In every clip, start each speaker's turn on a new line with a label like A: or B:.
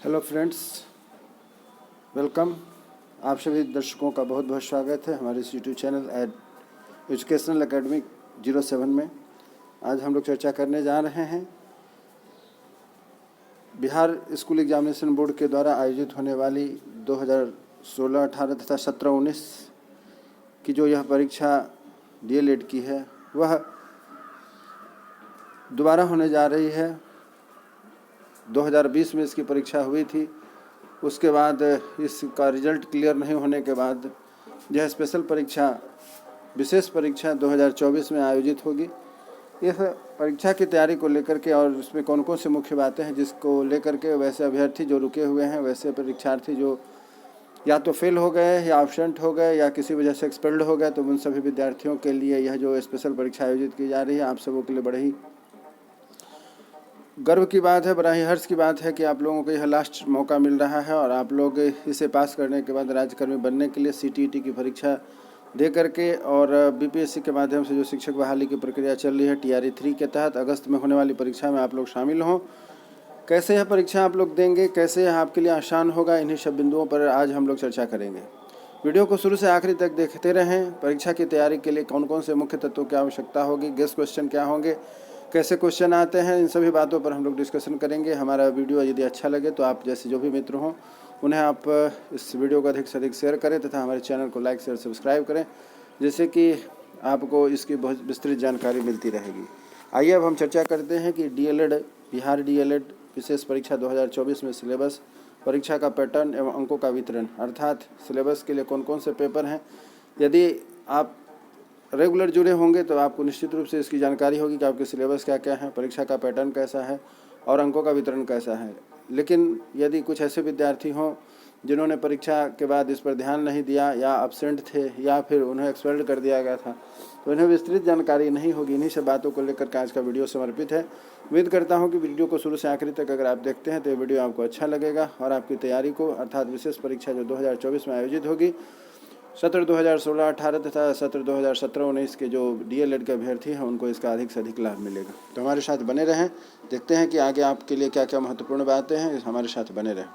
A: Hello friends, welcome. आप सभी दर्शकों का बहुत बहुत स्वागत है हमारे इस यूट्यूब चैनल एजुकेशनल एकेडमिक 07 में। आज हम लोग चर्चा करने जा रहे हैं बिहार स्कूल एग्जामिनेशन बोर्ड के द्वारा आयोजित होने वाली 2016-18 तथा 17-19 की जो यह परीक्षा DELED की है वह दोबारा होने जा रही है। 2020 में इसकी परीक्षा हुई थी, उसके बाद इसका रिजल्ट क्लियर नहीं होने के बाद यह स्पेशल परीक्षा, विशेष परीक्षा 2024 में आयोजित होगी। इस परीक्षा की तैयारी को लेकर के और इसमें कौन कौन सी मुख्य बातें हैं जिसको लेकर के वैसे अभ्यर्थी जो रुके हुए हैं, वैसे परीक्षार्थी जो या तो फेल हो गए या एब्सेंट हो गए या किसी वजह से एक्सपेल्ड हो गए, तो उन सभी विद्यार्थियों के लिए यह जो स्पेशल परीक्षा आयोजित की जा रही है, आप सबों के लिए बड़े ही गर्व की बात है, बड़ा ही हर्ष की बात है कि आप लोगों को यह लास्ट मौका मिल रहा है और आप लोग इसे पास करने के बाद राज्यकर्मी बनने के लिए CTET की परीक्षा दे करके और BPSC के माध्यम से जो शिक्षक बहाली की प्रक्रिया चल रही है TRE 3 के तहत अगस्त में होने वाली परीक्षा में आप लोग शामिल हों। कैसे यह परीक्षा आप लोग देंगे, कैसे यह आपके लिए आसान होगा, इन्हीं सब बिंदुओं पर आज हम लोग चर्चा करेंगे। वीडियो को शुरू से आखिरी तक देखते रहें। परीक्षा की तैयारी के लिए कौन कौन से मुख्य तत्वों की आवश्यकता होगी, गेस्ट क्वेश्चन क्या होंगे, कैसे क्वेश्चन आते हैं, इन सभी बातों पर हम लोग डिस्कशन करेंगे। हमारा वीडियो यदि अच्छा लगे तो आप जैसे जो भी मित्र हों उन्हें आप इस वीडियो को अधिक से अधिक शेयर करें तथा हमारे चैनल को लाइक शेयर सब्सक्राइब करें, जिससे कि आपको इसकी बहुत विस्तृत जानकारी मिलती रहेगी। आइए अब हम चर्चा करते हैं कि DELED, बिहार DELED विशेष परीक्षा 2024 में सिलेबस, परीक्षा का पैटर्न एवं अंकों का वितरण, अर्थात सिलेबस के लिए कौन कौन से पेपर हैं। यदि आप रेगुलर जुड़े होंगे तो आपको निश्चित रूप से इसकी जानकारी होगी कि आपके सिलेबस क्या क्या है, परीक्षा का पैटर्न कैसा है और अंकों का वितरण कैसा है। लेकिन यदि कुछ ऐसे विद्यार्थी हों जिन्होंने परीक्षा के बाद इस पर ध्यान नहीं दिया या एब्सेंट थे या फिर उन्हें एक्सपेल्ड कर दिया गया था, तो इन्हें विस्तृत जानकारी नहीं होगी। इन्हीं सब बातों को लेकर के आज का वीडियो समर्पित है। उम्मीद करता हूं कि वीडियो को शुरू से आखिरी तक अगर आप देखते हैं तो ये वीडियो आपको अच्छा लगेगा और आपकी तैयारी को, अर्थात विशेष परीक्षा जो 2024 में आयोजित होगी, सत्र 2016-18 तथा सत्र 2017-19 के जो DELED के अभ्यर्थी हैं उनको इसका अधिक से अधिक लाभ मिलेगा। तो हमारे साथ बने रहें, देखते हैं कि आगे आपके लिए क्या क्या महत्वपूर्ण बातें हैं। हमारे साथ बने रहें।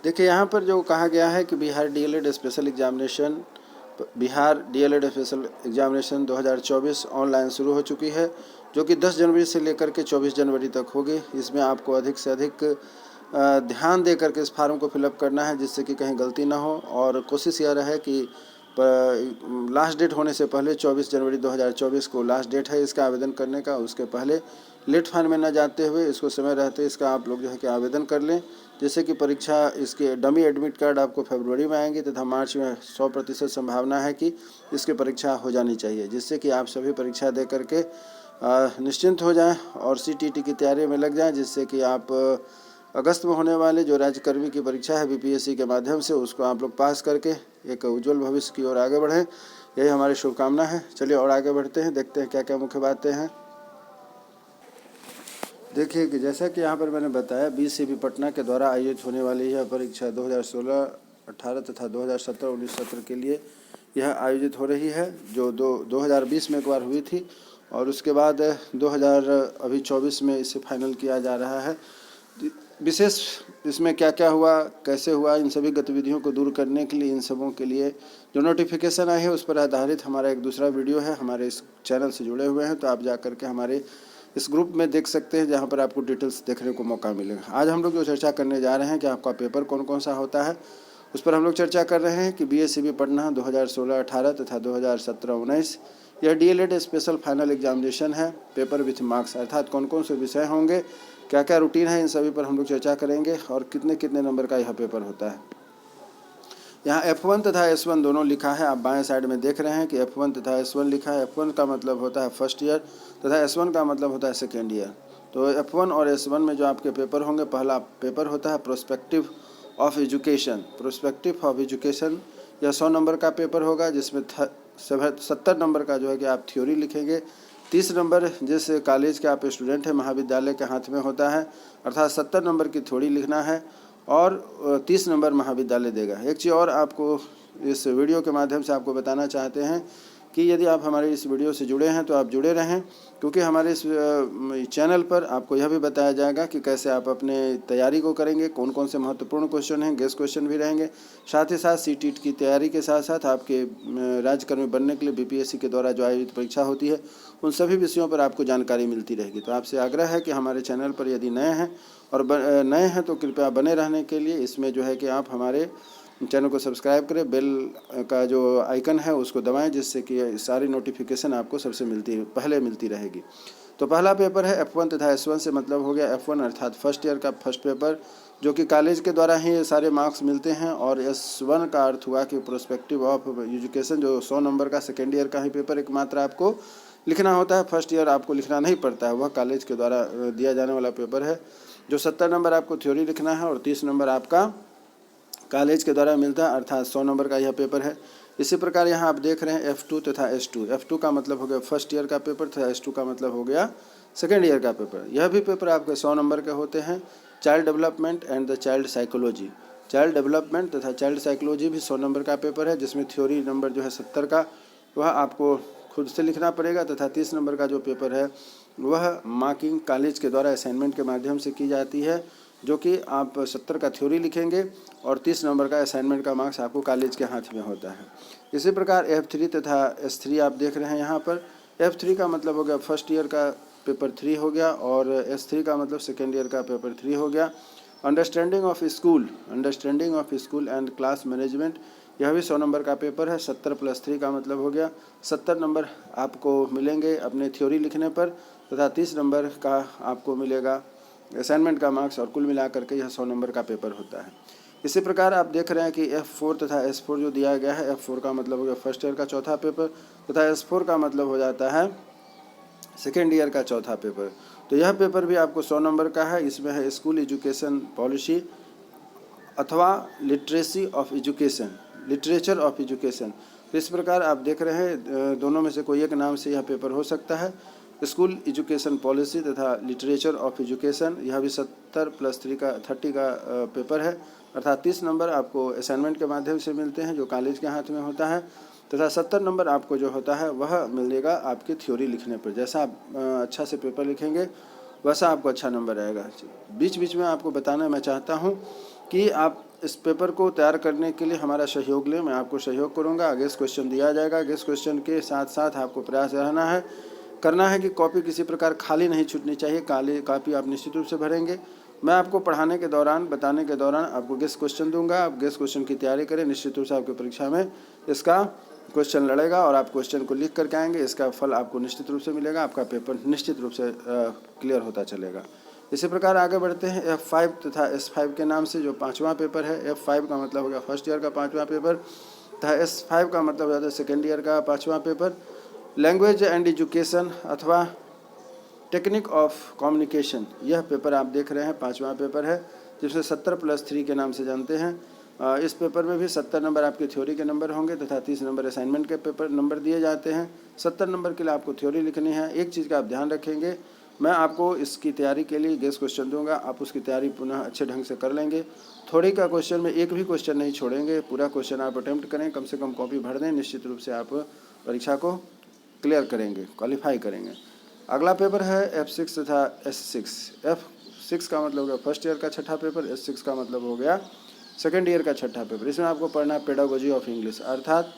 A: देखिए, यहाँ पर जो कहा गया है कि Bihar DELED special examination 2024 online शुरू हो चुकी है, जो कि 10 जनवरी से लेकर के 24 जनवरी तक होगी। इसमें आपको अधिक से अधिक ध्यान दे करके इस फार्म को फिलअप करना है, जिससे कि कहीं गलती ना हो। और कोशिश यह रहे कि लास्ट डेट होने से पहले 24 जनवरी 2024 को लास्ट डेट है इसका आवेदन करने का। उसके पहले लेट फाइन में न जाते हुए इसको समय रहते इसका आप लोग जो है कि आवेदन कर लें, जैसे कि परीक्षा, इसके डमी एडमिट कार्ड आपको फरवरी में आएंगे तथा मार्च में 100% संभावना है कि इसकी परीक्षा हो जानी चाहिए, जिससे कि आप सभी परीक्षा दे करके निश्चिंत हो जाएं और CTET की तैयारी में लग जाएं, जिससे कि आप अगस्त में होने वाले जो राज्यकर्मी की परीक्षा है BPSC के माध्यम से, उसको आप लोग पास करके एक उज्जवल भविष्य की ओर आगे बढ़ें। यही हमारी शुभकामना है। चलिए और आगे बढ़ते हैं, देखते हैं क्या क्या मुख्य बातें हैं। देखिए कि जैसा कि यहाँ पर मैंने बताया, BCB पटना के द्वारा आयोजित होने वाली यह परीक्षा 2016-18 तथा 2017-19 सत्र के लिए यह आयोजित हो रही है, जो 2020 में एक बार हुई थी और उसके बाद 2024 में इसे फाइनल किया जा रहा है। विशेष इसमें क्या क्या हुआ, कैसे हुआ, इन सभी गतिविधियों को दूर करने के लिए, इन सबों के लिए जो नोटिफिकेशन आए हैं उस पर आधारित हमारा एक दूसरा वीडियो है। हमारे इस चैनल से जुड़े हुए हैं तो आप जा करके हमारे इस ग्रुप में देख सकते हैं, जहां पर आपको डिटेल्स देखने को मौका मिलेगा। आज हम लोग जो चर्चा करने जा रहे हैं कि आपका पेपर कौन कौन सा होता है, उस पर हम लोग चर्चा कर रहे हैं कि BSCB पटना 2016-18 तथा 2017-19 यह DELED स्पेशल फाइनल एग्जामिनेशन है, पेपर विथ मार्क्स, अर्थात कौन कौन से विषय होंगे, क्या क्या रूटीन है, इन सभी पर हम लोग चर्चा करेंगे और कितने कितने नंबर का यह पेपर होता है। यहाँ F1 तथा S1 दोनों लिखा है, आप बाएं साइड में देख रहे हैं कि F1 तथा S1 लिखा है। F1 का मतलब होता है फर्स्ट ईयर तथा S1 का मतलब होता है सेकेंड ईयर। तो F1 और S1 में जो आपके पेपर होंगे, पहला पेपर होता है prospective of education. Prospective of education यह 100 नंबर का पेपर होगा, जिसमें 70 नंबर का जो है कि आप थ्योरी लिखेंगे। 30 नंबर जिस कॉलेज के आप स्टूडेंट हैं, महाविद्यालय के हाथ में होता है, अर्थात 70 नंबर की थ्योरी लिखना है और 30 नंबर महाविद्यालय देगा। एक चीज़ और आपको इस वीडियो के माध्यम से आपको बताना चाहते हैं कि यदि आप हमारे इस वीडियो से जुड़े हैं तो आप जुड़े रहें, क्योंकि हमारे इस चैनल पर आपको यह भी बताया जाएगा कि कैसे आप अपने तैयारी को करेंगे, कौन कौन से महत्वपूर्ण क्वेश्चन हैं, गेस्ट क्वेश्चन भी रहेंगे। साथ ही साथ सीटीईटी की तैयारी के साथ साथ आपके राज्यकर्मी बनने के लिए बीपीएससी के द्वारा जो आयोजित परीक्षा होती है उन सभी विषयों पर आपको जानकारी मिलती रहेगी। तो आपसे आग्रह है कि हमारे चैनल पर यदि नए हैं और नए हैं तो कृपया बने रहने के लिए इसमें जो है कि आप हमारे चैनल को सब्सक्राइब करें, बेल का जो आइकन है उसको दबाएं, जिससे कि सारी नोटिफिकेशन आपको सबसे पहले मिलती रहेगी। तो पहला पेपर है F1 तथा S1 से मतलब हो गया F1 अर्थात फर्स्ट ईयर का फर्स्ट पेपर, जो कि कॉलेज के द्वारा ही ये सारे मार्क्स मिलते हैं। और S1 का अर्थ हुआ कि प्रोस्पेक्टिव ऑफ एजुकेशन, जो 100 नंबर का सेकेंड ईयर का ही पेपर एकमात्र आपको लिखना होता है। फर्स्ट ईयर आपको लिखना नहीं पड़ता है, वह कॉलेज के द्वारा दिया जाने वाला पेपर है, जो 70 नंबर आपको थ्योरी लिखना है और 30 नंबर आपका कॉलेज के द्वारा मिलता है, अर्थात 100 नंबर का यह पेपर है। इसी प्रकार यहाँ आप देख रहे हैं F2 तथा S2। F2 का मतलब हो गया फर्स्ट ईयर का पेपर तथा S2 का मतलब हो गया सेकेंड ईयर का पेपर। यह भी पेपर आपके 100 नंबर के होते हैं। Child development and the child psychology, child development तथा चाइल्ड साइकोलॉजी भी 100 नंबर का पेपर है, जिसमें थ्योरी नंबर जो है 70 का वह आपको खुद से लिखना पड़ेगा, तथा 30 नंबर का जो पेपर है वह मार्किंग कॉलेज के द्वारा असाइनमेंट के माध्यम से की जाती है, जो कि आप 70 का थ्योरी लिखेंगे और 30 नंबर का असाइनमेंट का मार्क्स आपको कॉलेज के हाथ में होता है। इसी प्रकार F3 तथा S3 आप देख रहे हैं यहाँ पर। F3 का मतलब हो गया फर्स्ट ईयर का पेपर 3 हो गया और S3 का मतलब सेकेंड ईयर का पेपर 3 हो गया। Understanding of school and class management, यह भी 100 नंबर का पेपर है। 70 + 3 का मतलब हो गया 70 नंबर आपको मिलेंगे अपने थ्योरी लिखने पर, तथा 30 नंबर का आपको मिलेगा असाइनमेंट का मार्क्स, और कुल मिलाकर के यह 100 नंबर का पेपर होता है। इसी प्रकार आप देख रहे हैं कि F4 तथा S4 जो दिया गया है, F4 का मतलब हो गया फर्स्ट ईयर का चौथा पेपर तथा S4 का मतलब हो जाता है सेकेंड ईयर का चौथा पेपर। तो यह पेपर भी आपको 100 नंबर का है। इसमें है स्कूल एजुकेशन पॉलिसी अथवा लिटरेचर ऑफ एजुकेशन। तो इस प्रकार आप देख रहे हैं दोनों में से कोई एक नाम से यह पेपर हो सकता है। स्कूल एजुकेशन पॉलिसी तथा लिटरेचर ऑफ एजुकेशन, यह भी 70 + 3 का 30 का पेपर है, अर्थात 30 नंबर आपको असाइनमेंट के माध्यम से मिलते हैं जो कॉलेज के हाथ में होता है, तथा 70 नंबर आपको जो होता है वह मिलेगा आपकी थ्योरी लिखने पर। जैसा आप अच्छा से पेपर लिखेंगे वैसा आपको अच्छा नंबर आएगा। बीच बीच में आपको बताना मैं चाहता हूँ कि आप इस पेपर को तैयार करने के लिए हमारा सहयोग लें, मैं आपको सहयोग करूँगा। गेस्ट क्वेश्चन दिया जाएगा, गेस्ट क्वेश्चन के साथ साथ आपको प्रयास करना है कि कॉपी किसी प्रकार खाली नहीं छूटनी चाहिए। कॉपी आप निश्चित रूप से भरेंगे। मैं आपको पढ़ाने के दौरान, बताने के दौरान आपको गेस्ट क्वेश्चन दूंगा, आप गेस्ट क्वेश्चन की तैयारी करें। निश्चित रूप से आपकी परीक्षा में इसका क्वेश्चन लड़ेगा और आप क्वेश्चन को लिख करके आएंगे, इसका फल आपको निश्चित रूप से मिलेगा, आपका पेपर निश्चित रूप से क्लियर होता चलेगा। इसी प्रकार आगे बढ़ते हैं F5 तथा S5 के नाम से, जो 5वां पेपर है। F5 का मतलब हो गया फर्स्ट ईयर का 5वां पेपर तथा S5 का मतलब हो जाता है सेकेंड ईयर का 5वां पेपर। लैंग्वेज एंड एजुकेशन अथवा टेक्निक ऑफ कम्युनिकेशन, यह पेपर आप देख रहे हैं 5वां पेपर है, जिसे 70 + 3 के नाम से जानते हैं। इस पेपर में भी 70 नंबर आपके थ्योरी के नंबर होंगे तथा 30 नंबर असाइनमेंट के पेपर नंबर दिए जाते हैं। 70 नंबर के लिए आपको थ्योरी लिखनी है। एक चीज़ का आप ध्यान रखेंगे, मैं आपको इसकी तैयारी के लिए गेस्ट क्वेश्चन दूंगा, आप उसकी तैयारी पुनः अच्छे ढंग से कर लेंगे। थ्योरी का क्वेश्चन में एक भी क्वेश्चन नहीं छोड़ेंगे, पूरा क्वेश्चन आप अटेम्प्ट करें, कम से कम कॉपी भर दें, निश्चित रूप से आप परीक्षा को क्लियर करेंगे, क्वालिफाई करेंगे। अगला पेपर है F6 तथा S6। F6 का मतलब हो गया फर्स्ट ईयर का छठा पेपर, S6 का मतलब हो गया सेकेंड ईयर का छठा पेपर। इसमें आपको पढ़ना है पेडागोजी ऑफ इंग्लिश, अर्थात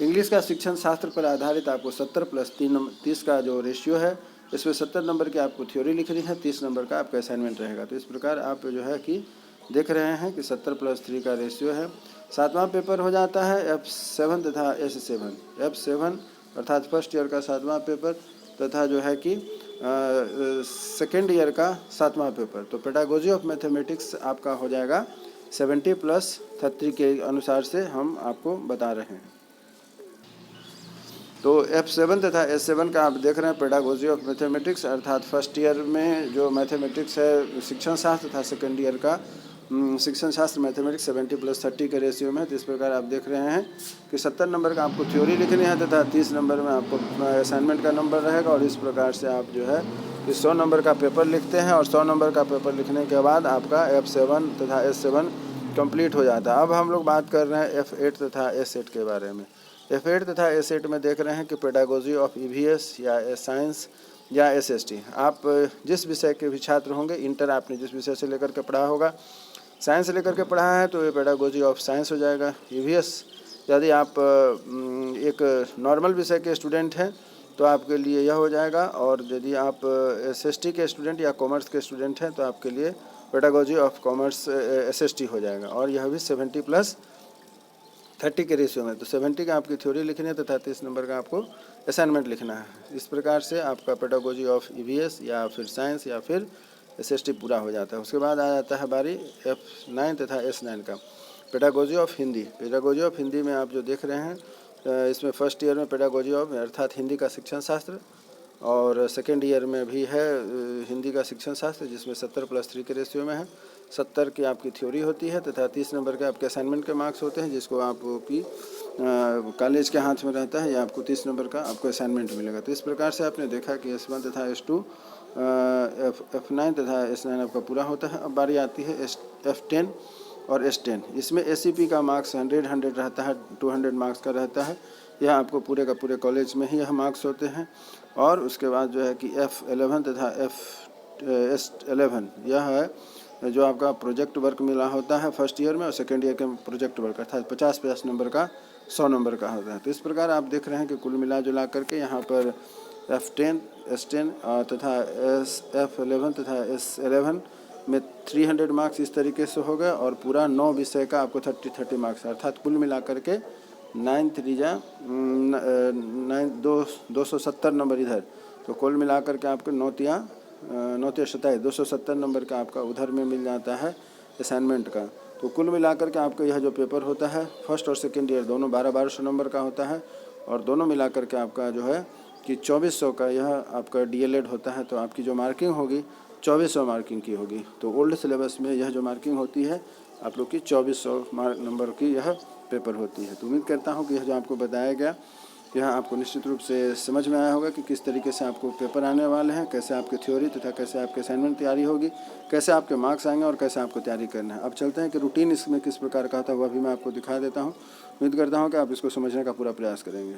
A: इंग्लिश का शिक्षण शास्त्र पर आधारित आपको 70 + 3 30 का जो रेशियो है, इसमें 70 नंबर की आपको थ्योरी लिखनी है, 30 नंबर का आपका असाइनमेंट रहेगा। तो इस प्रकार आप जो है कि देख रहे हैं कि 70 + 3 का रेशियो है। 7वां पेपर हो जाता है F7 तथा S7। F7 अर्थात फर्स्ट ईयर का 7वां पेपर तथा जो है कि सेकेंड ईयर का 7वां पेपर। तो पेडागोजी ऑफ मैथमेटिक्स आपका हो जाएगा 70 + 30 के अनुसार से हम आपको बता रहे हैं। तो F7 तथा S7 का आप देख रहे हैं पेडागोजी ऑफ मैथमेटिक्स, अर्थात फर्स्ट ईयर में जो मैथमेटिक्स है शिक्षण शास्त्र तथा सेकेंड ईयर का शिक्षण शास्त्र मैथमेटिक्स 70 + 30 के रेशियो में। तो इस प्रकार आप देख रहे हैं कि 70 नंबर का आपको थ्योरी लिखनी है तथा 30 नंबर में आपको असाइनमेंट का नंबर रहेगा, और इस प्रकार से आप जो है कि 100 नंबर का पेपर लिखते हैं, और 100 नंबर का पेपर लिखने के बाद आपका F7 तथा S7 कंप्लीट हो जाता है। अब हम लोग बात कर रहे हैं F8 तथा S8 के बारे में। F8 तथा S8 में देख रहे हैं कि पेडागोजी ऑफ EVS या साइंस या SST। आप जिस विषय के भी छात्र होंगे, इंटर आपने जिस विषय से लेकर के पढ़ा होगा, साइंस से लेकर के पढ़ा है तो ये पेडागोजी ऑफ साइंस हो जाएगा। EVS यदि आप एक नॉर्मल विषय के स्टूडेंट हैं तो आपके लिए यह हो जाएगा, और यदि आप SST के स्टूडेंट या कॉमर्स के स्टूडेंट हैं तो आपके लिए पेडागोजी ऑफ कॉमर्स SST हो जाएगा, और यह भी 70+30 के रेशियो में। तो 70 का आपकी थ्योरी लिखनी है तथा 30 नंबर का आपको असाइनमेंट लिखना है। इस प्रकार से आपका पेडागोजी ऑफ EVS या फिर साइंस या फिर SST पूरा हो जाता है। उसके बाद आ जाता है बारी F9 तथा S9 का, pedagogy of Hindi. Pedagogy of Hindi में आप जो देख रहे हैं, इसमें फर्स्ट ईयर में पेडागोजी ऑफ अर्थात हिंदी का शिक्षण शास्त्र, और सेकेंड ईयर में भी है हिंदी का शिक्षण शास्त्र, जिसमें 70+3 के रेशियो में है। 70 की आपकी थ्योरी होती है तथा 30 नंबर के आपके असाइनमेंट के मार्क्स होते हैं, जिसको आपकी कॉलेज के हाथ में रहता है, या आपको 30 नंबर का आपको असाइनमेंट मिलेगा। तो इस प्रकार से आपने देखा कि S1 तथा S2, F9 तथा S9 आपका पूरा होता है। अब बारी आती है F10 और S10। इसमें ACP का मार्क्स 100 रहता है, 200 मार्क्स का रहता है। यह आपको पूरे का पूरे कॉलेज में ही यह मार्क्स होते हैं। और उसके बाद जो है कि F11 तथा S11 यह है जो आपका प्रोजेक्ट वर्क मिला होता है फर्स्ट ईयर में, और सेकेंड ईयर के प्रोजेक्ट वर्क अर्थात 50 नंबर का 100 नंबर का होता है। तो इस प्रकार आप देख रहे हैं कि कुल मिला जुला करके यहाँ पर F10, S10 तथा F11 तथा S11 में 300 मार्क्स इस तरीके से हो गए, और पूरा 9 विषय का आपको 30 मार्क्स, अर्थात कुल मिला करके 270 नंबर इधर। तो कुल मिला करके आपको 270 नंबर का आपका उधर में मिल जाता है असाइनमेंट का। तो कुल मिलाकर के आपका यह जो पेपर होता है फर्स्ट और सेकेंड ईयर दोनों 1200 नंबर का होता है, और दोनों मिलाकर के आपका जो है कि 2400 का यह आपका DLED होता है। तो आपकी जो मार्किंग होगी 2400 मार्किंग की होगी। तो ओल्ड सिलेबस में यह जो मार्किंग होती है आप लोग की 2400 नंबर की यह पेपर होती है। तो उम्मीद करता हूँ कि यह जो आपको बताया गया यह आपको निश्चित रूप से समझ में आया होगा कि किस तरीके से आपको पेपर आने वाले हैं, कैसे आपके थ्योरी तथा कैसे आपके असाइनमेंट तैयारी होगी, कैसे आपके मार्क्स आएंगे और कैसे आपको तैयारी करना है। अब चलते हैं कि रूटीन इसमें किस प्रकार का था वह भी मैं आपको दिखा देता हूँ। उम्मीद करता हूँ कि आप इसको समझने का पूरा प्रयास करेंगे।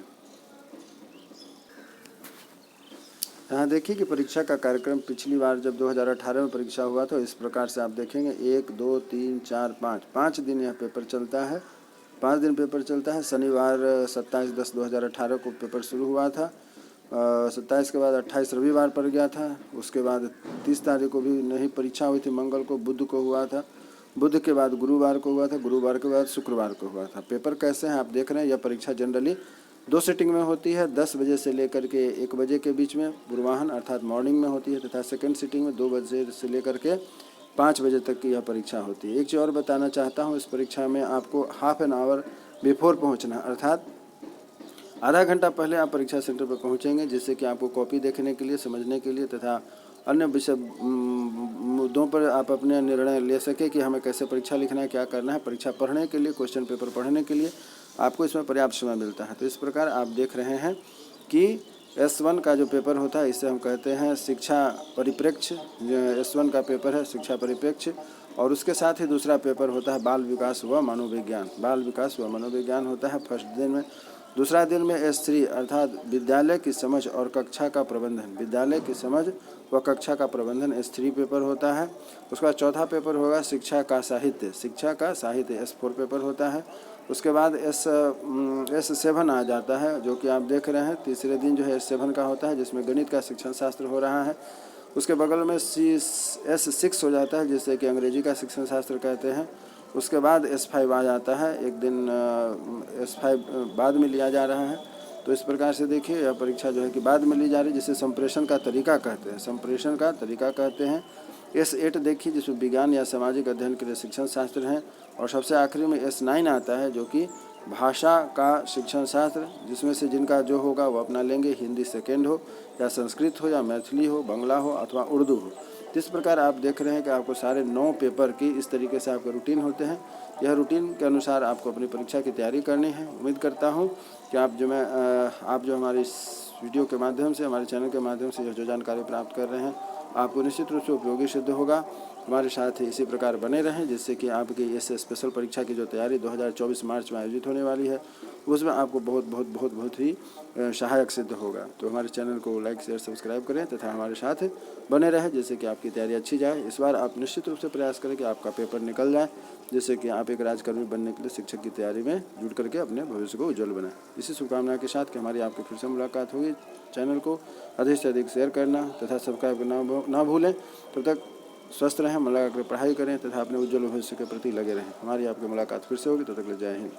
A: यहाँ देखिए कि परीक्षा का कार्यक्रम पिछली बार जब 2018 में परीक्षा हुआ तो इस प्रकार से आप देखेंगे 1, 2, 3, 4, 5 दिन यह पेपर चलता है। 5 दिन पेपर चलता है। शनिवार 27/10/2018 को पेपर शुरू हुआ था। 27 के बाद 28 रविवार पड़ गया था। उसके बाद 30 तारीख को भी नहीं परीक्षा हुई थी, मंगल को, बुध को हुआ था। बुध के बाद गुरुवार को हुआ था, गुरुवार के बाद शुक्रवार को हुआ था। पेपर कैसे हैं आप देख रहे हैं। यह परीक्षा जनरली 2 सिटिंग में होती है, 10 बजे से लेकर के 1 बजे के बीच में पूर्वाहन अर्थात मॉर्निंग में होती है, तथा सेकंड सिटिंग में 2 बजे से लेकर के 5 बजे तक की यह परीक्षा होती है। एक चीज़ और बताना चाहता हूँ, इस परीक्षा में आपको हाफ एन आवर बिफोर पहुँचना, अर्थात आधा घंटा पहले आप परीक्षा सेंटर पर पहुँचेंगे, जिससे कि आपको कॉपी देखने के लिए, समझने के लिए तथा अन्य विषय मुद्दों पर आप अपने निर्णय ले सके कि हमें कैसे परीक्षा लिखना है, क्या करना है। परीक्षा पढ़ने के लिए, क्वेश्चन पेपर पढ़ने के लिए आपको इसमें पर्याप्त समय मिलता है। तो इस प्रकार आप देख रहे हैं कि S1 का जो पेपर होता है इसे हम कहते हैं शिक्षा परिप्रेक्ष्य। S1 का पेपर है शिक्षा परिप्रेक्ष्य, और उसके साथ ही दूसरा पेपर होता है बाल विकास व मनोविज्ञान। बाल विकास व मनोविज्ञान होता है फर्स्ट दिन में। दूसरा दिन में S3 अर्थात विद्यालय की समझ और कक्षा का प्रबंधन, विद्यालय की समझ व कक्षा का प्रबंधन S3 पेपर होता है। उसका बाद चौथा पेपर होगा शिक्षा का साहित्य, शिक्षा का साहित्य S4 पेपर होता है। उसके बाद S7 आ जाता है, जो कि आप देख रहे हैं तीसरे दिन जो है S7 का होता है, जिसमें गणित का शिक्षण शास्त्र हो रहा है। उसके बगल में S6 हो जाता है, जिसे कि अंग्रेजी का शिक्षण शास्त्र कहते हैं। उसके बाद S5 आ जाता है, एक दिन S5 बाद में लिया जा रहा है। तो इस प्रकार से देखिए यह परीक्षा जो है कि बाद में ली जा रही है, जिसे संप्रेषण का तरीका कहते हैं, संप्रेषण का तरीका कहते हैं। S8 देखिए जिसमें विज्ञान या सामाजिक अध्ययन के लिए शिक्षण शास्त्र हैं, और सबसे आखिरी में S9 आता है, जो कि भाषा का शिक्षण शास्त्र, जिसमें से जिनका जो होगा वो अपना लेंगे, हिंदी सेकेंड हो या संस्कृत हो या मैथिली हो, बंगला हो अथवा उर्दू हो। इस प्रकार आप देख रहे हैं कि आपको सारे 9 पेपर की इस तरीके से आपके रूटीन होते हैं। यह रूटीन के अनुसार आपको अपनी परीक्षा की तैयारी करनी है। उम्मीद करता हूँ कि आप जो हमारे इस वीडियो के माध्यम से, हमारे चैनल के माध्यम से जो जानकारी प्राप्त कर रहे हैं आपको निश्चित रूप से उपयोगी सिद्ध होगा। हमारे साथ इसी प्रकार बने रहें, जिससे कि आपकी इस स्पेशल परीक्षा की जो तैयारी 2024 मार्च में आयोजित होने वाली है उसमें आपको बहुत ही सहायक सिद्ध होगा। तो हमारे चैनल को लाइक शेयर सब्सक्राइब करें तथा हमारे साथ बने रहें, जिससे कि आपकी तैयारी अच्छी जाए। इस बार आप निश्चित रूप से प्रयास करें कि आपका पेपर निकल जाए, जिससे कि आप एक राजकर्मी बनने के लिए शिक्षक की तैयारी में जुट करके अपने भविष्य को उज्जवल बनाएं। इसी शुभकामना के साथ कि हमारी आपकी फिर से मुलाकात होगी। चैनल को अधिक से अधिक शेयर करना तथा सब्सक्राइब करना ना भूलें। तब तक स्वस्थ रहें, मन लगा कर पढ़ाई करें तथा अपने उज्जवल भविष्य के प्रति लगे रहें। हमारी आपकी मुलाकात फिर से होगी, तब तक जय हिंद।